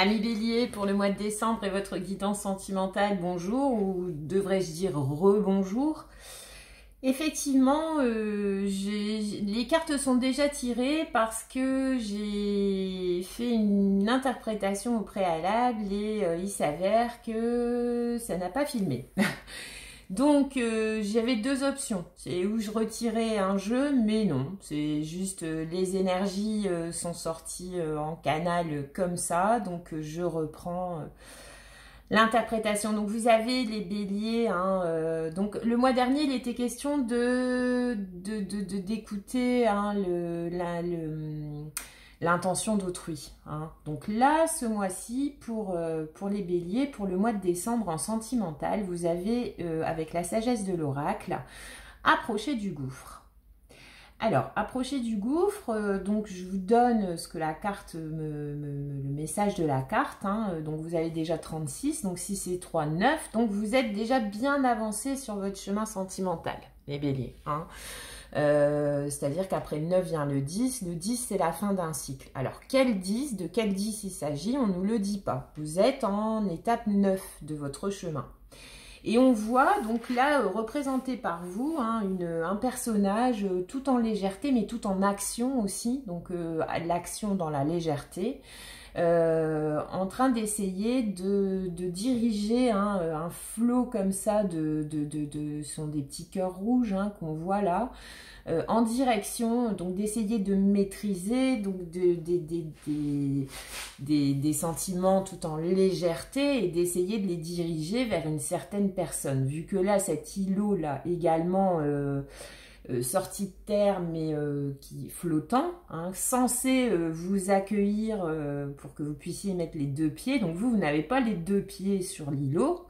Amis Bélier, pour le mois de décembre et votre guidance sentimentale, bonjour, ou devrais-je dire rebonjour. Effectivement, les cartes sont déjà tirées parce que j'ai fait une interprétation au préalable et il s'avère que ça n'a pas filmé. Donc j'avais deux options, c'est où je retirais un jeu, mais non, c'est juste les énergies sont sorties en canal comme ça, donc je reprends l'interprétation. Donc vous avez les béliers, hein, donc le mois dernier il était question d'écouter hein, l'intention d'autrui. Hein. Donc là, ce mois-ci, pour les béliers, pour le mois de décembre en sentimental, vous avez, avec la sagesse de l'oracle, approché du gouffre. Alors, approcher du gouffre, donc je vous donne ce que la carte, le message de la carte, hein, donc vous avez déjà 36, donc 6 et 3, 9, donc vous êtes déjà bien avancé sur votre chemin sentimental, les béliers, hein. C'est-à-dire qu'après le 9 vient le 10 c'est la fin d'un cycle. Alors quel 10, de quel 10 il s'agit, on ne nous le dit pas. Vous êtes en étape 9 de votre chemin. Et on voit donc là représenté par vous hein, un personnage tout en légèreté mais tout en action aussi, donc l'action dans la légèreté, en train d'essayer de diriger hein, un flot comme ça ce sont des petits cœurs rouges hein, qu'on voit là, en direction, donc d'essayer de maîtriser donc des sentiments tout en légèreté et d'essayer de les diriger vers une certaine personne. Vu que là, cet îlot là également sorti de terre mais qui flottant, hein, censé vous accueillir pour que vous puissiez mettre les deux pieds. Donc vous n'avez pas les deux pieds sur l'îlot.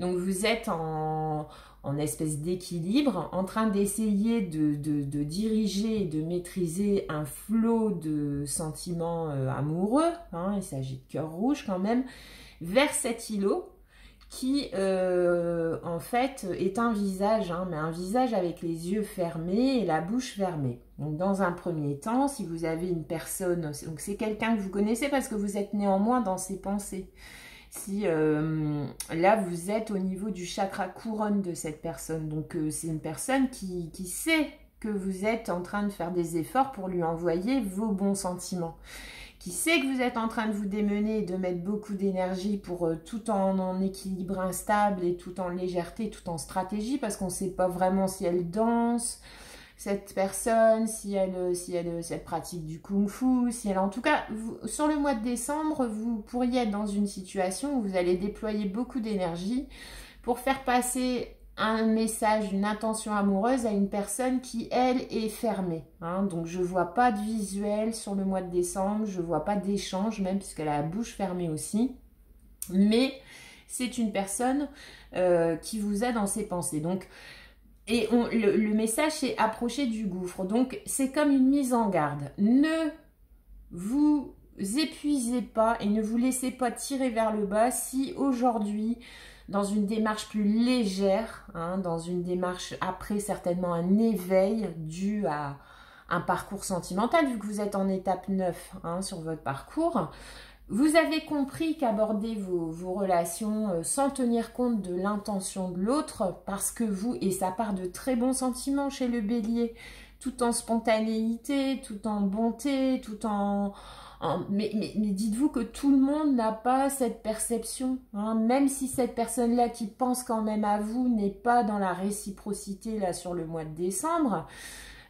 Donc vous êtes en espèce d'équilibre, en train d'essayer de diriger et de maîtriser un flot de sentiments amoureux, hein, il s'agit de cœur rouge quand même, vers cet îlot qui en fait est un visage, hein, mais un visage avec les yeux fermés et la bouche fermée. Donc dans un premier temps, si vous avez une personne, donc c'est quelqu'un que vous connaissez parce que vous êtes néanmoins dans ses pensées. Si là vous êtes au niveau du chakra couronne de cette personne, donc c'est une personne qui sait que vous êtes en train de faire des efforts pour lui envoyer vos bons sentiments, qui sait que vous êtes en train de vous démener et de mettre beaucoup d'énergie pour tout en équilibre instable et tout en légèreté, tout en stratégie, parce qu'on ne sait pas vraiment si elle danse, cette personne, si elle pratique du kung-fu, si elle, en tout cas, sur le mois de décembre, vous pourriez être dans une situation où vous allez déployer beaucoup d'énergie pour faire passer un message, une intention amoureuse à une personne qui, elle, est fermée. Hein. Donc, je ne vois pas de visuel sur le mois de décembre, je ne vois pas d'échange, même puisqu'elle a la bouche fermée aussi. Mais c'est une personne qui vous a dans ses pensées. Donc, et le message, c'est approcher du gouffre. Donc, c'est comme une mise en garde. Ne vous épuisez pas et ne vous laissez pas tirer vers le bas si aujourd'hui, dans une démarche plus légère, hein, dans une démarche après certainement un éveil dû à un parcours sentimental, vu que vous êtes en étape 9 hein, sur votre parcours, vous avez compris qu'aborder vos relations sans tenir compte de l'intention de l'autre, parce que vous, et ça part de très bons sentiments chez le bélier, tout en spontanéité, tout en bonté, tout mais dites-vous que tout le monde n'a pas cette perception, hein, même si cette personne-là qui pense quand même à vous n'est pas dans la réciprocité là sur le mois de décembre.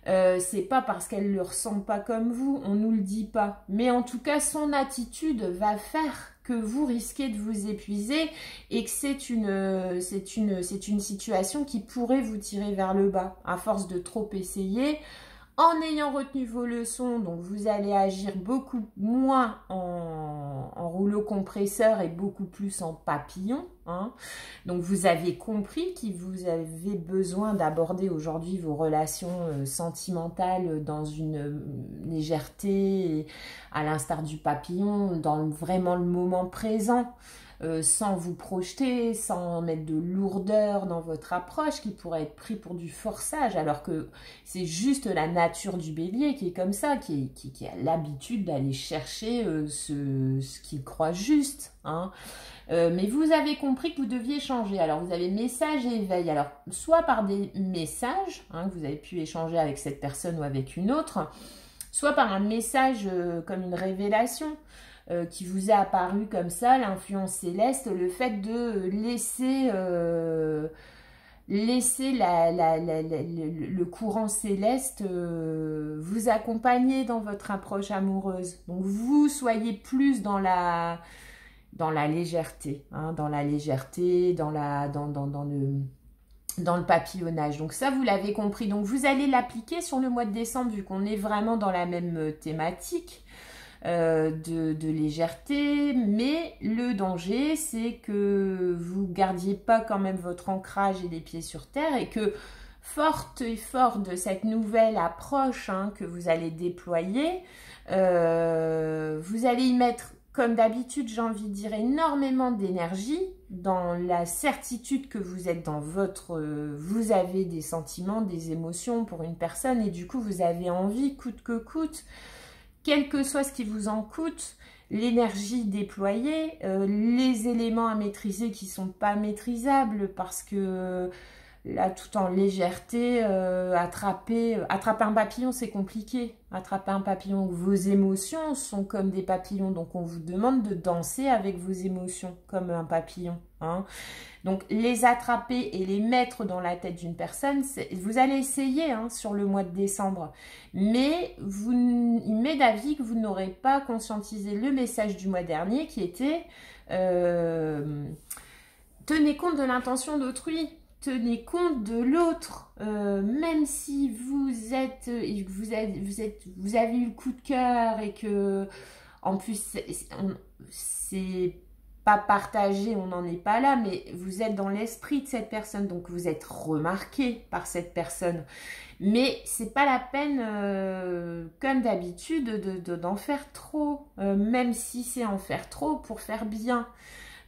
C'est pas parce qu'elle le ressent pas comme vous, on nous le dit pas. Mais en tout cas, son attitude va faire que vous risquez de vous épuiser et que c'est une situation qui pourrait vous tirer vers le bas à force de trop essayer. En ayant retenu vos leçons, donc vous allez agir beaucoup moins en rouleau compresseur et beaucoup plus en papillon. Hein. Donc vous avez compris que vous avez besoin d'aborder aujourd'hui vos relations sentimentales dans une légèreté, à l'instar du papillon, dans vraiment le moment présent. sans vous projeter, sans mettre de lourdeur dans votre approche qui pourrait être pris pour du forçage, alors que c'est juste la nature du bélier qui est comme ça, qui a l'habitude d'aller chercher ce qu'il croit juste, hein. Mais vous avez compris que vous deviez changer. Alors, vous avez message et éveil. Alors, soit par des messages, hein, que vous avez pu échanger avec cette personne ou avec une autre, soit par un message comme une révélation qui vous est apparu comme ça, l'influence céleste, le fait de laisser le courant céleste vous accompagner dans votre approche amoureuse. Donc, vous soyez plus dans la légèreté, hein, dans le papillonnage. Donc ça, vous l'avez compris. Donc vous allez l'appliquer sur le mois de décembre, vu qu'on est vraiment dans la même thématique de légèreté. Mais le danger, c'est que vous gardiez pas quand même votre ancrage et les pieds sur terre, et que forte et fort de cette nouvelle approche, hein, que vous allez déployer, vous allez y mettre, comme d'habitude, j'ai envie de dire, énormément d'énergie, dans la certitude que vous êtes dans vous avez des sentiments, des émotions pour une personne, et du coup vous avez envie, coûte que coûte, quel que soit ce qui vous en coûte, l'énergie déployée, les éléments à maîtriser qui ne sont pas maîtrisables, parce que là, tout en légèreté, attraper un papillon, c'est compliqué. Attraper un papillon, vos émotions sont comme des papillons. Donc, on vous demande de danser avec vos émotions, comme un papillon, hein. Donc, les attraper et les mettre dans la tête d'une personne, vous allez essayer, hein, sur le mois de décembre. Mais il m'est d'avis que vous n'aurez pas conscientisé le message du mois dernier qui était tenez compte de l'intention d'autrui. Tenez compte de l'autre, même si vous avez eu le coup de cœur et que, en plus, c'est pas partagé, on n'en est pas là, mais vous êtes dans l'esprit de cette personne, donc vous êtes remarqué par cette personne. Mais c'est pas la peine, comme d'habitude, d'en faire trop, même si c'est en faire trop pour faire bien.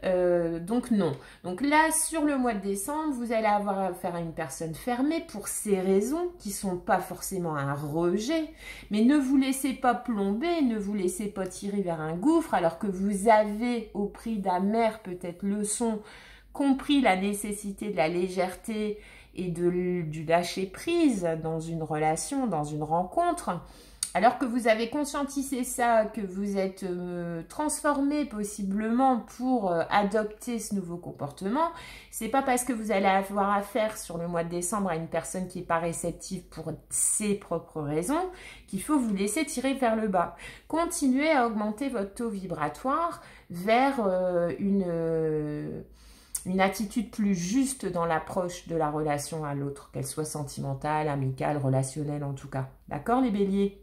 Donc non. Donc là, sur le mois de décembre, vous allez avoir affaire à une personne fermée pour ces raisons qui sont pas forcément un rejet, mais ne vous laissez pas plomber, ne vous laissez pas tirer vers un gouffre, alors que vous avez, au prix d'amères peut-être leçons, compris la nécessité de la légèreté et du lâcher prise dans une relation, dans une rencontre. Alors que vous avez conscientisé ça, que vous êtes transformé possiblement pour adopter ce nouveau comportement, c'est pas parce que vous allez avoir affaire sur le mois de décembre à une personne qui n'est pas réceptive pour ses propres raisons qu'il faut vous laisser tirer vers le bas. Continuez à augmenter votre taux vibratoire vers une attitude plus juste dans l'approche de la relation à l'autre, qu'elle soit sentimentale, amicale, relationnelle en tout cas. D'accord les béliers?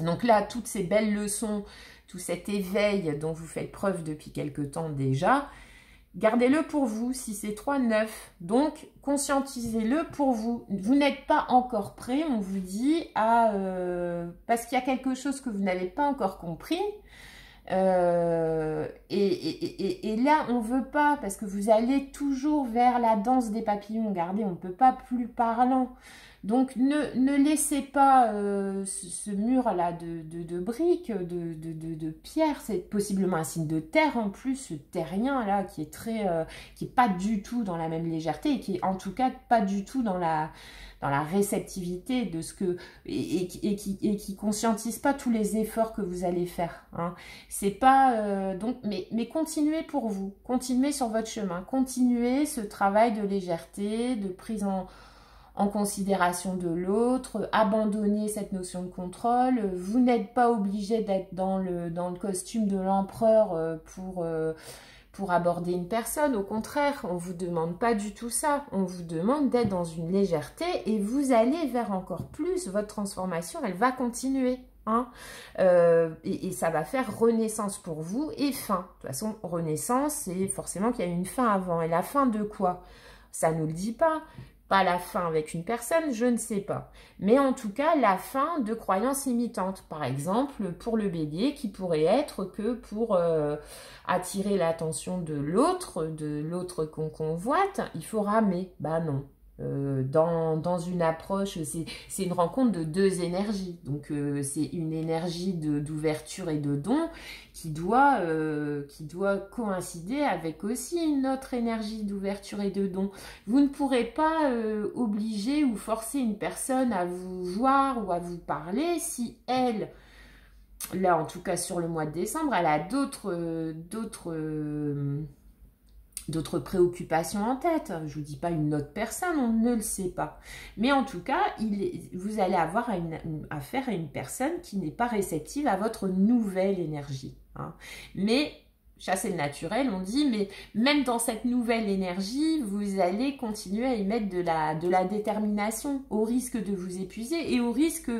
Donc là, toutes ces belles leçons, tout cet éveil dont vous faites preuve depuis quelque temps déjà, gardez-le pour vous, si c'est 3-9. Donc, conscientisez-le pour vous. Vous n'êtes pas encore prêt, on vous dit, parce qu'il y a quelque chose que vous n'avez pas encore compris. Et là, on ne veut pas, parce que vous allez toujours vers la danse des papillons. Regardez, on ne peut pas plus parlant. Donc, ne laissez pas ce mur-là de briques, de pierres. C'est possiblement un signe de terre en plus, ce terrien-là qui est qui est pas du tout dans la même légèreté et qui est en tout cas pas du tout dans la réceptivité de ce que et qui conscientise pas tous les efforts que vous allez faire, hein. C'est pas donc mais continuez pour vous, continuez sur votre chemin, continuez ce travail de légèreté, de prise en considération de l'autre, abandonnez cette notion de contrôle. Vous n'êtes pas obligé d'être dans le costume de l'empereur pour aborder une personne. Au contraire, on ne vous demande pas du tout ça. On vous demande d'être dans une légèreté et vous allez vers encore plus. Votre transformation, elle va continuer, hein. Et ça va faire renaissance pour vous et fin. De toute façon, renaissance, c'est forcément qu'il y a une fin avant. Et la fin de quoi? Ça ne nous le dit pas. pas la fin avec une personne, je ne sais pas. Mais en tout cas, la fin de croyances limitantes. Par exemple, pour le bélier, qui pourrait être que pour attirer l'attention de l'autre qu'on convoite, il faut ramer. Bah non. Dans une approche, c'est une rencontre de deux énergies. Donc, c'est une énergie d'ouverture et de don qui doit coïncider avec aussi une autre énergie d'ouverture et de don. Vous ne pourrez pas obliger ou forcer une personne à vous voir ou à vous parler si elle, là en tout cas sur le mois de décembre, elle a d'autres préoccupations en tête. Je ne vous dis pas une autre personne, on ne le sait pas. Mais en tout cas, vous allez avoir affaire à une personne qui n'est pas réceptive à votre nouvelle énergie. Hein. Mais, ça c'est le naturel, on dit, mais même dans cette nouvelle énergie, vous allez continuer à y mettre de la détermination, au risque de vous épuiser et au risque...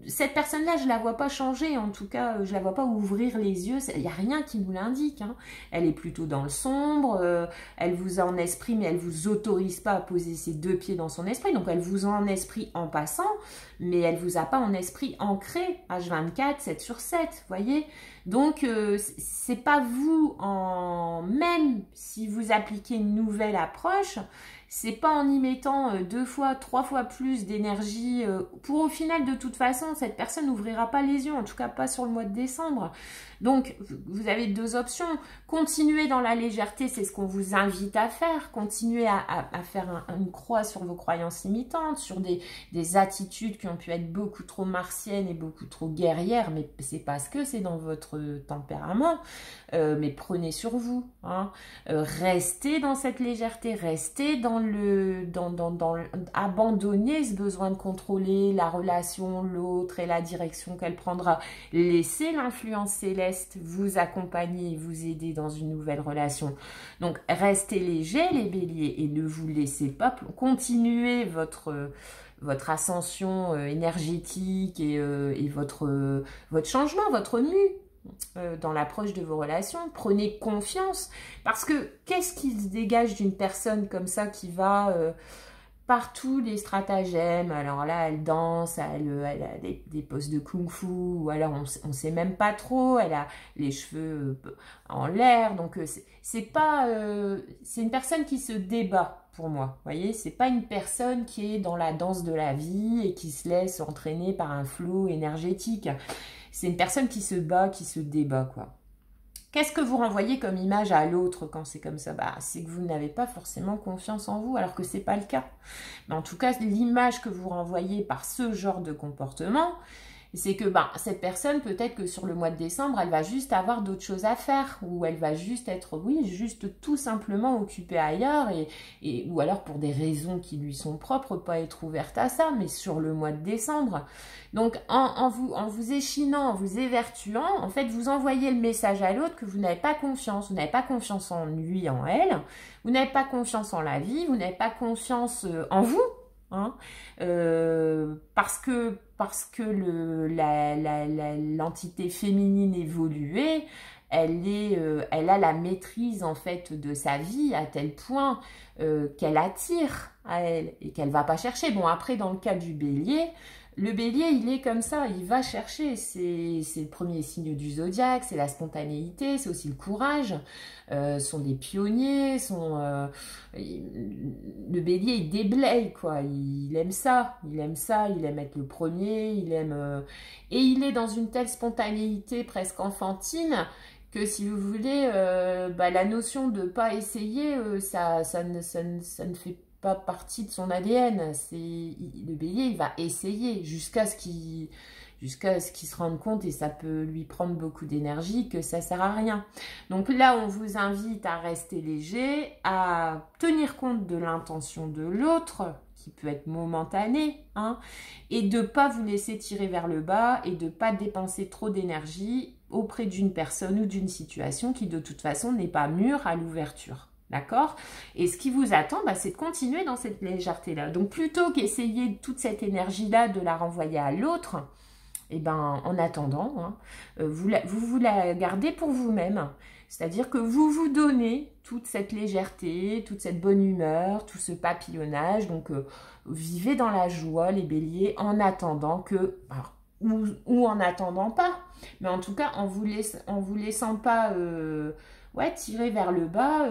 Cette personne-là, je ne la vois pas changer, en tout cas, je ne la vois pas ouvrir les yeux, il n'y a rien qui nous l'indique. Hein. Elle est plutôt dans le sombre, elle vous a en esprit, mais elle ne vous autorise pas à poser ses deux pieds dans son esprit, donc elle vous a en esprit en passant, mais elle ne vous a pas en esprit ancré, H24, 7 sur 7, voyez. Donc, c'est pas vous, même si vous appliquez une nouvelle approche, c'est pas en y mettant 2 fois, 3 fois plus d'énergie pour au final, de toute façon, cette personne n'ouvrira pas les yeux, en tout cas pas sur le mois de décembre. Donc, vous avez deux options. Continuer dans la légèreté, c'est ce qu'on vous invite à faire. Continuer à faire une croix sur vos croyances limitantes, sur des attitudes qui ont pu être beaucoup trop martiennes et beaucoup trop guerrières, mais c'est parce que c'est dans votre tempérament. Mais prenez sur vous. Hein. Restez dans cette légèreté, restez abandonnez ce besoin de contrôler la relation, l'autre et la direction qu'elle prendra. Laissez l'influence céleste vous accompagner et vous aider dans une nouvelle relation. Donc, restez léger les béliers et ne vous laissez pas continuer votre ascension énergétique et votre changement, votre mue dans l'approche de vos relations. Prenez confiance parce que qu'est-ce qui se dégage d'une personne comme ça qui va... partout les stratagèmes, alors là elle danse, elle a des poses de kung-fu, ou alors on sait même pas trop, elle a les cheveux en l'air, donc c'est une personne qui se débat pour moi, vous voyez, c'est pas une personne qui est dans la danse de la vie et qui se laisse entraîner par un flot énergétique, c'est une personne qui se bat, qui se débat quoi. Qu'est-ce que vous renvoyez comme image à l'autre quand c'est comme ça? Bah, c'est que vous n'avez pas forcément confiance en vous, alors que ce n'est pas le cas. Mais en tout cas, l'image que vous renvoyez par ce genre de comportement, c'est que cette personne, peut-être que sur le mois de décembre, elle va juste avoir d'autres choses à faire, ou elle va juste être, oui, juste tout simplement occupée ailleurs, ou alors pour des raisons qui lui sont propres, pas être ouverte à ça, mais sur le mois de décembre. Donc, en vous échinant, en vous évertuant, en fait, vous envoyez le message à l'autre que vous n'avez pas confiance. Vous n'avez pas confiance en lui, en elle. Vous n'avez pas confiance en la vie. Vous n'avez pas confiance en vous. Hein, parce que l'entité féminine évoluée, elle a la maîtrise en fait de sa vie à tel point qu'elle attire à elle et qu'elle va pas chercher. Bon, après dans le cas du bélier, le bélier il est comme ça, il va chercher, c'est le premier signe du zodiaque, c'est la spontanéité, c'est aussi le courage, sont des pionniers, le bélier il déblaye quoi, il aime ça, il aime être le premier, et il est dans une telle spontanéité presque enfantine que si vous voulez, la notion de pas essayer, ça ne fait pas partie de son ADN. Le bélier, il va essayer jusqu'à ce qu'il se rende compte, et ça peut lui prendre beaucoup d'énergie, que ça sert à rien. Donc là, on vous invite à rester léger, à tenir compte de l'intention de l'autre, qui peut être momentanée, hein, et de ne pas vous laisser tirer vers le bas, et de ne pas dépenser trop d'énergie auprès d'une personne ou d'une situation qui de toute façon n'est pas mûre à l'ouverture. D'accord? Et ce qui vous attend, c'est de continuer dans cette légèreté-là. Donc plutôt qu'essayer toute cette énergie-là de la renvoyer à l'autre, et ben, en attendant, hein, vous la gardez pour vous-même. C'est-à-dire que vous vous donnez toute cette légèreté, toute cette bonne humeur, tout ce papillonnage. Donc, vivez dans la joie, les béliers, en attendant que... Alors, ou en attendant pas. Mais en tout cas, en vous laissant pas tirer vers le bas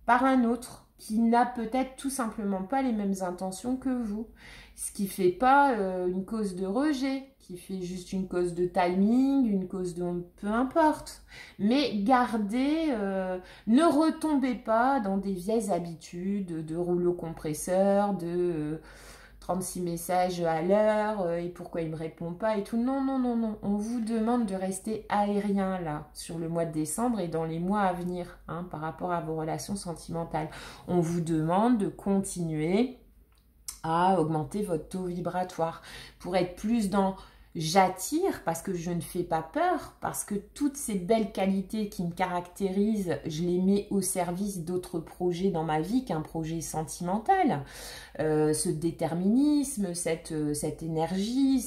par un autre qui n'a peut-être tout simplement pas les mêmes intentions que vous. Ce qui fait pas une cause de rejet, qui fait juste une cause de timing, une cause de... peu importe. Mais gardez, ne retombez pas dans des vieilles habitudes de rouleau compresseur, de 36 messages à l'heure, et pourquoi il ne me répond pas et tout. Non, non, non, non. On vous demande de rester aérien là, sur le mois de décembre et dans les mois à venir, hein, par rapport à vos relations sentimentales. On vous demande de continuer à augmenter votre taux vibratoire pour être plus dans j'attire parce que je ne fais pas peur, parce que toutes ces belles qualités qui me caractérisent, je les mets au service d'autres projets dans ma vie qu'un projet sentimental. Ce déterminisme, cette énergie,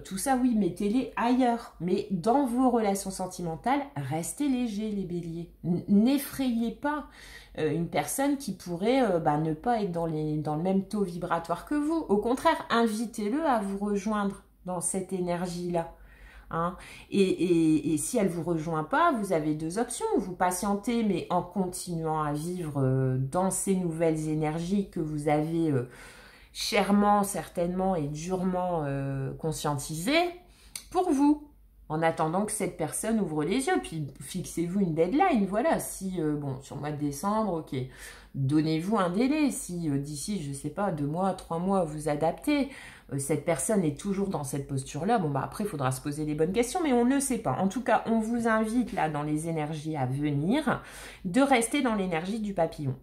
tout ça, oui, mettez-les ailleurs. Mais dans vos relations sentimentales, restez légers les béliers. N'effrayez pas une personne qui pourrait ne pas être dans le même taux vibratoire que vous. Au contraire, invitez-le à vous rejoindre dans cette énergie-là. Hein. Et si elle ne vous rejoint pas, vous avez deux options. Vous patientez, mais en continuant à vivre dans ces nouvelles énergies que vous avez chèrement, certainement et durement conscientisées pour vous. En attendant que cette personne ouvre les yeux, puis fixez-vous une deadline, voilà, si, sur le mois de décembre, ok, donnez-vous un délai, si d'ici, je sais pas, 2 mois, 3 mois, vous adaptez, cette personne est toujours dans cette posture-là, bon, bah après, il faudra se poser les bonnes questions, mais on ne sait pas. En tout cas, on vous invite, là, dans les énergies à venir, de rester dans l'énergie du papillon.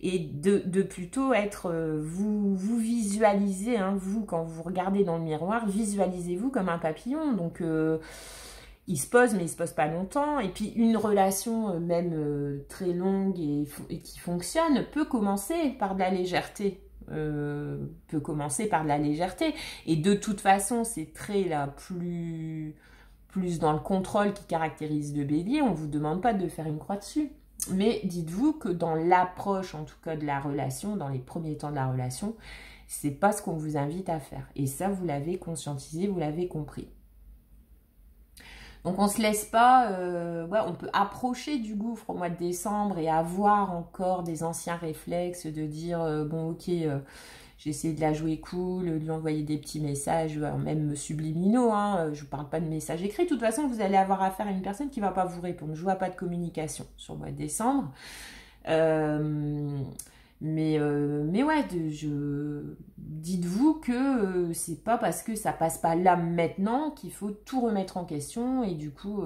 Et de plutôt être, vous visualisez, hein, vous, quand vous regardez dans le miroir, visualisez-vous comme un papillon. Donc, il se pose, mais il se pose pas longtemps. Et puis, une relation, même très longue et qui fonctionne, peut commencer par de la légèreté. Peut commencer par de la légèreté. Et de toute façon, c'est très, là, plus dans le contrôle qui caractérise le bélier. On ne vous demande pas de faire une croix dessus. Mais dites-vous que dans l'approche, en tout cas de la relation, dans les premiers temps de la relation, c'est pas ce qu'on vous invite à faire. Et ça, vous l'avez conscientisé, vous l'avez compris. Donc on se laisse pas, on peut approcher du gouffre au mois de décembre et avoir encore des anciens réflexes de dire bon ok, j'ai essayé de la jouer cool, de lui envoyer des petits messages, même subliminaux, hein, je ne parle pas de messages écrits. De toute façon, vous allez avoir affaire à une personne qui ne va pas vous répondre. Je ne vois pas de communication sur le mois de décembre. Mais ouais, dites-vous que c'est pas parce que ça passe pas là maintenant qu'il faut tout remettre en question. Et du coup,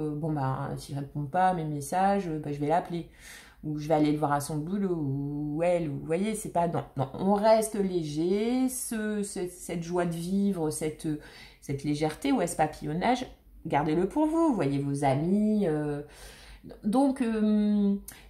s'il répond pas à mes messages, je vais l'appeler. Ou je vais aller le voir à son boulot, ou elle, ou vous voyez, c'est pas... Non, on reste léger, cette joie de vivre, cette légèreté, ou ce papillonnage, gardez-le pour vous, voyez vos amis... Donc,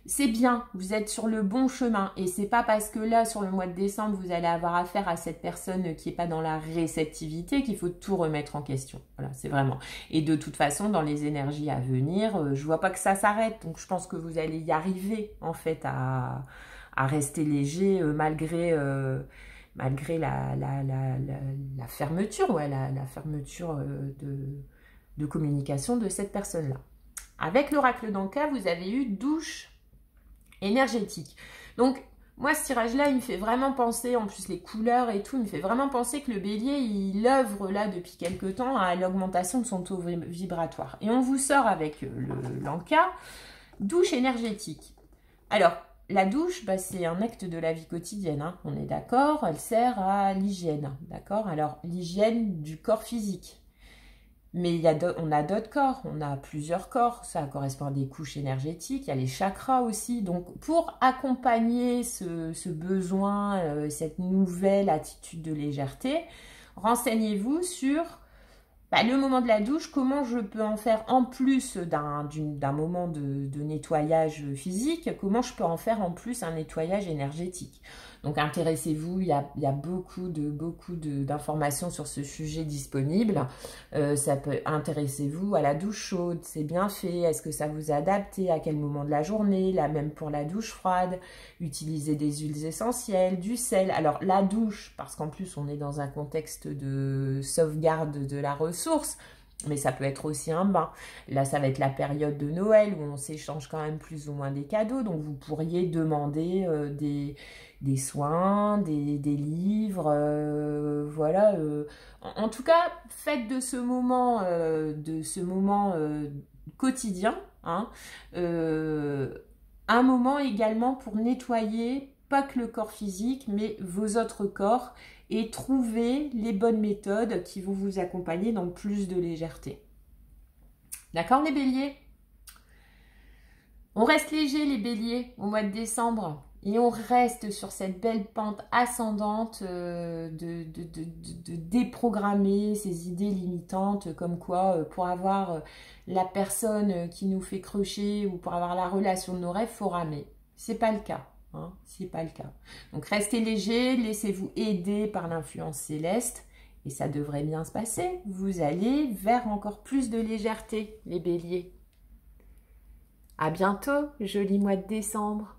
c'est bien, vous êtes sur le bon chemin. Et c'est pas parce que là, sur le mois de décembre, vous allez avoir affaire à cette personne qui n'est pas dans la réceptivité qu'il faut tout remettre en question. Voilà, c'est vraiment. Et de toute façon, dans les énergies à venir, je vois pas que ça s'arrête. Donc, je pense que vous allez y arriver, en fait, à rester léger malgré la fermeture, la fermeture de communication de cette personne-là. Avec l'oracle d'Anka, vous avez eu douche énergétique. Donc, moi, ce tirage-là, il me fait vraiment penser, en plus les couleurs et tout, il me fait vraiment penser que le bélier, il œuvre là depuis quelque temps à l'augmentation de son taux vibratoire. Et on vous sort avec l'Anka, douche énergétique. Alors, la douche, c'est un acte de la vie quotidienne, hein, on est d'accord, elle sert à l'hygiène, d'accord? Alors, l'hygiène du corps physique. Mais on a d'autres corps, on a plusieurs corps, ça correspond à des couches énergétiques, il y a les chakras aussi. Donc, pour accompagner ce besoin, cette nouvelle attitude de légèreté, renseignez-vous sur le moment de la douche, comment je peux en faire, en plus d'un moment de nettoyage physique, comment je peux en faire en plus un nettoyage énergétique. Donc intéressez-vous, il y a beaucoup d'informations sur ce sujet disponibles. Ça peut intéressez-vous à la douche chaude, c'est bien fait. Est-ce que ça vous est adapté? À quel moment de la journée? Là même pour la douche froide, utilisez des huiles essentielles, du sel. Alors la douche, parce qu'en plus on est dans un contexte de sauvegarde de la ressource, mais ça peut être aussi un bain. Là, ça va être la période de Noël où on s'échange quand même plus ou moins des cadeaux. Donc, vous pourriez demander des soins, des livres. Voilà. En tout cas, faites de ce moment, quotidien, hein, un moment également pour nettoyer, pas que le corps physique, mais vos autres corps, et trouver les bonnes méthodes qui vont vous accompagner dans plus de légèreté. D'accord les béliers? On reste léger les béliers au mois de décembre et on reste sur cette belle pente ascendante de déprogrammer ces idées limitantes comme quoi pour avoir la personne qui nous fait crocher ou pour avoir la relation de nos rêves, faut ramer. C'est pas le cas. Hein, c'est pas le cas. Donc restez léger, laissez-vous aider par l'influence céleste et ça devrait bien se passer. Vous allez vers encore plus de légèreté, les béliers. À bientôt, joli mois de décembre.